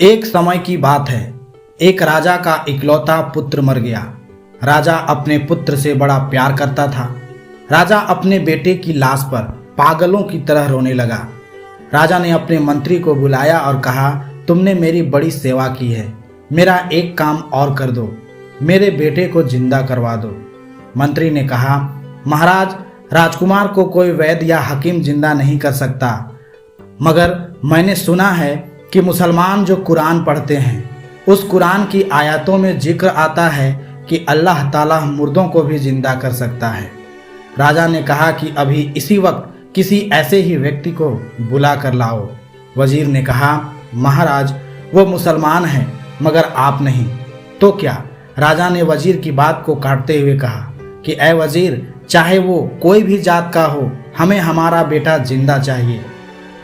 एक समय की बात है। एक राजा का इकलौता पुत्र मर गया। राजा अपने पुत्र से बड़ा प्यार करता था। राजा अपने बेटे की लाश पर पागलों की तरह रोने लगा। राजा ने अपने मंत्री को बुलाया और कहा, तुमने मेरी बड़ी सेवा की है, मेरा एक काम और कर दो, मेरे बेटे को जिंदा करवा दो। मंत्री ने कहा, महाराज, राजकुमार को कोई वैद्य या हकीम जिंदा नहीं कर सकता, मगर मैंने सुना है कि मुसलमान जो कुरान पढ़ते हैं उस कुरान की आयतों में जिक्र आता है कि अल्लाह ताला मुर्दों को भी जिंदा कर सकता है। राजा ने कहा कि अभी इसी वक्त किसी ऐसे ही व्यक्ति को बुला कर लाओ। वजीर ने कहा, महाराज, वो मुसलमान हैं मगर आप नहीं। तो क्या? राजा ने वजीर की बात को काटते हुए कहा कि ऐ वजीर, चाहे वो कोई भी जात का हो, हमें हमारा बेटा जिंदा चाहिए।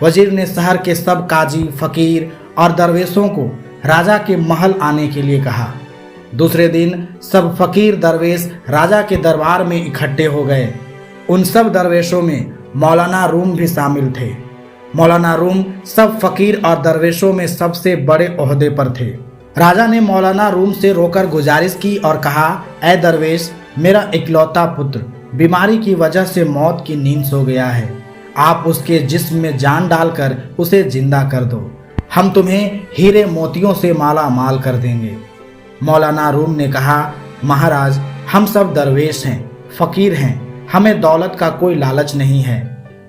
वजीर ने शहर के सब काजी, फकीर और दरवेशों को राजा के महल आने के लिए कहा। दूसरे दिन सब फकीर दरवेश राजा के दरबार में इकट्ठे हो गए। उन सब दरवेशों में मौलाना रूम भी शामिल थे। मौलाना रूम सब फकीर और दरवेशों में सबसे बड़े ओहदे पर थे। राजा ने मौलाना रूम से रोकर गुजारिश की और कहा, ऐ दरवेश, मेरा इकलौता पुत्र बीमारी की वजह से मौत की नींद सो गया है। आप उसके जिस्म में जान डालकर उसे जिंदा कर दो। हम तुम्हें हीरे मोतियों से माला माल कर देंगे। मौलाना रूम ने कहा, महाराज, हम सब दरवेश हैं, फकीर हैं, हमें दौलत का कोई लालच नहीं है,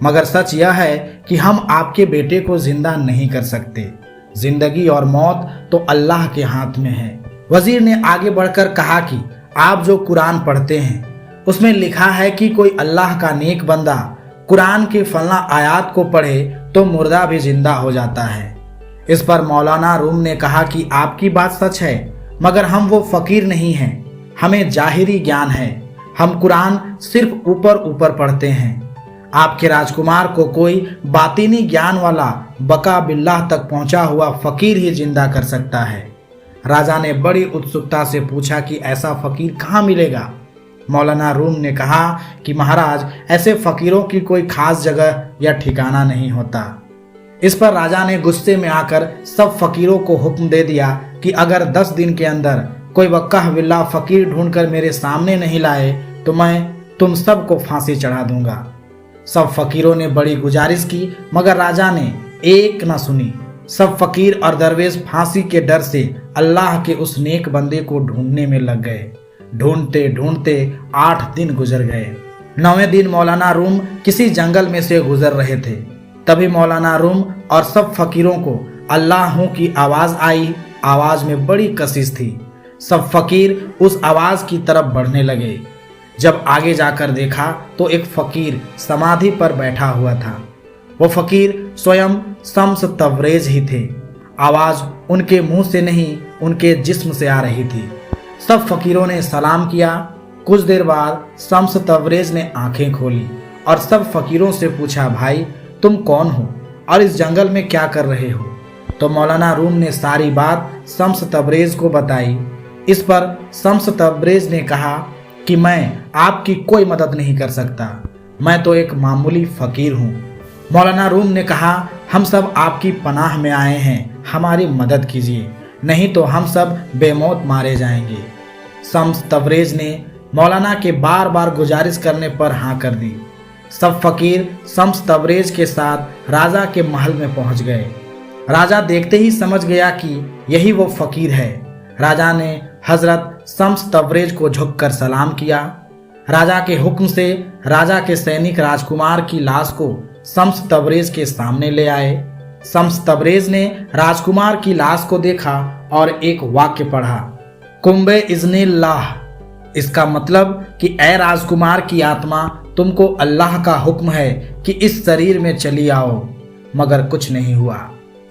मगर सच यह है कि हम आपके बेटे को जिंदा नहीं कर सकते। जिंदगी और मौत तो अल्लाह के हाथ में है। वजीर ने आगे बढ़कर कहा कि आप जो कुरान पढ़ते हैं उसमें लिखा है कि कोई अल्लाह का नेक बंदा कुरान के फलना आयात को पढ़े तो मुर्दा भी जिंदा हो जाता है। इस पर मौलाना रूम ने कहा कि आपकी बात सच है, मगर हम वो फकीर नहीं हैं, हमें जाहिरी ज्ञान है, हम कुरान सिर्फ ऊपर ऊपर पढ़ते हैं। आपके राजकुमार को कोई बातिनी ज्ञान वाला बका बिल्लाह तक पहुंचा हुआ फकीर ही जिंदा कर सकता है। राजा ने बड़ी उत्सुकता से पूछा कि ऐसा फकीर कहाँ मिलेगा। मौलाना रूम ने कहा कि महाराज, ऐसे फकीरों की कोई खास जगह या ठिकाना नहीं होता। इस पर राजा ने गुस्से में आकर सब फकीरों को हुक्म दे दिया कि अगर 10 दिन के अंदर कोई वक्काह बिल्लाह फकीर ढूंढकर मेरे सामने नहीं लाए तो मैं तुम सबको फांसी चढ़ा दूंगा। सब फकीरों ने बड़ी गुजारिश की, मगर राजा ने एक न सुनी। सब फकीर और दरवेश फांसी के डर से अल्लाह के उस नेक बंदे को ढूंढने में लग गए। ढूंढते ढूंढते 8 दिन गुजर गए। 9वें दिन मौलाना रूम किसी जंगल में से गुजर रहे थे। तभी मौलाना रूम और सब फकीरों को अल्लाह की आवाज आई। आवाज में बड़ी कशिश थी। सब फकीर उस आवाज की तरफ बढ़ने लगे। जब आगे जाकर देखा तो एक फकीर समाधि पर बैठा हुआ था। वो फकीर स्वयं शम्स तबरेज ही थे। आवाज उनके मुंह से नहीं, उनके जिस्म से आ रही थी। सब फकीरों ने सलाम किया। कुछ देर बाद शम्स तबरेज ने आंखें खोली और सब फकीरों से पूछा, भाई, तुम कौन हो और इस जंगल में क्या कर रहे हो? तो मौलाना रूम ने सारी बात शम्स तबरेज को बताई। इस पर शम्स तबरेज ने कहा कि मैं आपकी कोई मदद नहीं कर सकता, मैं तो एक मामूली फकीर हूँ। मौलाना रूम ने कहा, हम सब आपकी पनाह में आए हैं, हमारी मदद कीजिए, नहीं तो हम सब बेमौत मारे जाएंगे। शम्स तबरेज ने मौलाना के बार बार गुजारिश करने पर हाँ कर दी। सब फकीर शम्स तबरेज के साथ राजा के महल में पहुंच गए। राजा देखते ही समझ गया कि यही वो फकीर है। राजा ने हजरत शम्स तबरेज को झुककर सलाम किया। राजा के हुक्म से राजा के सैनिक राजकुमार की लाश को शम्स तबरेज के सामने ले आए। शम्स तबरेज ने राजकुमार की लाश को देखा और एक वाक्य पढ़ा, कुंबे इज़्निल्लाह। इसका मतलब कि ऐ राजकुमार की आत्मा, तुमको अल्लाह का हुक्म है कि इस शरीर में चली आओ। मगर कुछ नहीं हुआ।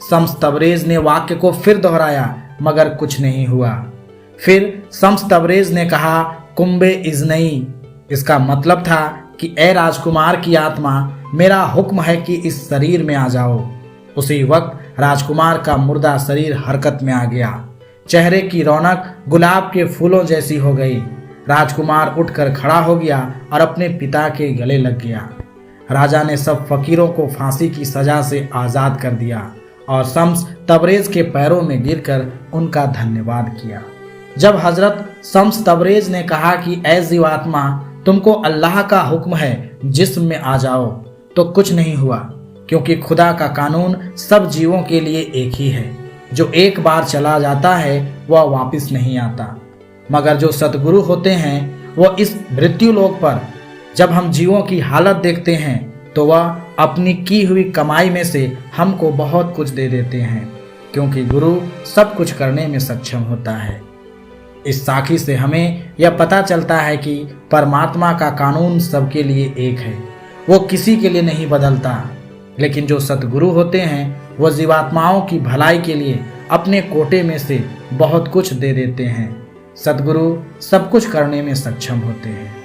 शम्स तबरेज ने वाक्य को फिर दोहराया, मगर कुछ नहीं हुआ। फिर शम्स तबरेज ने कहा, कुंबे इज़्नई। इसका मतलब था कि ऐ राजकुमार की आत्मा, मेरा हुक्म है कि इस शरीर में आ जाओ। उसी वक्त राजकुमार का मुर्दा शरीर हरकत में आ गया। चेहरे की रौनक गुलाब के फूलों जैसी हो गई। राजकुमार उठकर खड़ा हो गया और अपने पिता के गले लग गया। राजा ने सब फकीरों को फांसी की सजा से आज़ाद कर दिया और शम्स तबरेज के पैरों में गिरकर उनका धन्यवाद किया। जब हजरत शम्स तबरेज ने कहा कि ऐ जीवात्मा, तुमको अल्लाह का हुक्म है जिस्म में आ जाओ, तो कुछ नहीं हुआ, क्योंकि खुदा का कानून सब जीवों के लिए एक ही है। जो एक बार चला जाता है वह वापस नहीं आता, मगर जो सतगुरु होते हैं वह इस मृत्यु लोक पर जब हम जीवों की हालत देखते हैं तो वह अपनी की हुई कमाई में से हमको बहुत कुछ दे देते हैं, क्योंकि गुरु सब कुछ करने में सक्षम होता है। इस साखी से हमें यह पता चलता है कि परमात्मा का कानून सबके लिए एक है, वो किसी के लिए नहीं बदलता। लेकिन जो सतगुरु होते हैं वह जीवात्माओं की भलाई के लिए अपने कोटे में से बहुत कुछ दे देते हैं। सतगुरु सब कुछ करने में सक्षम होते हैं।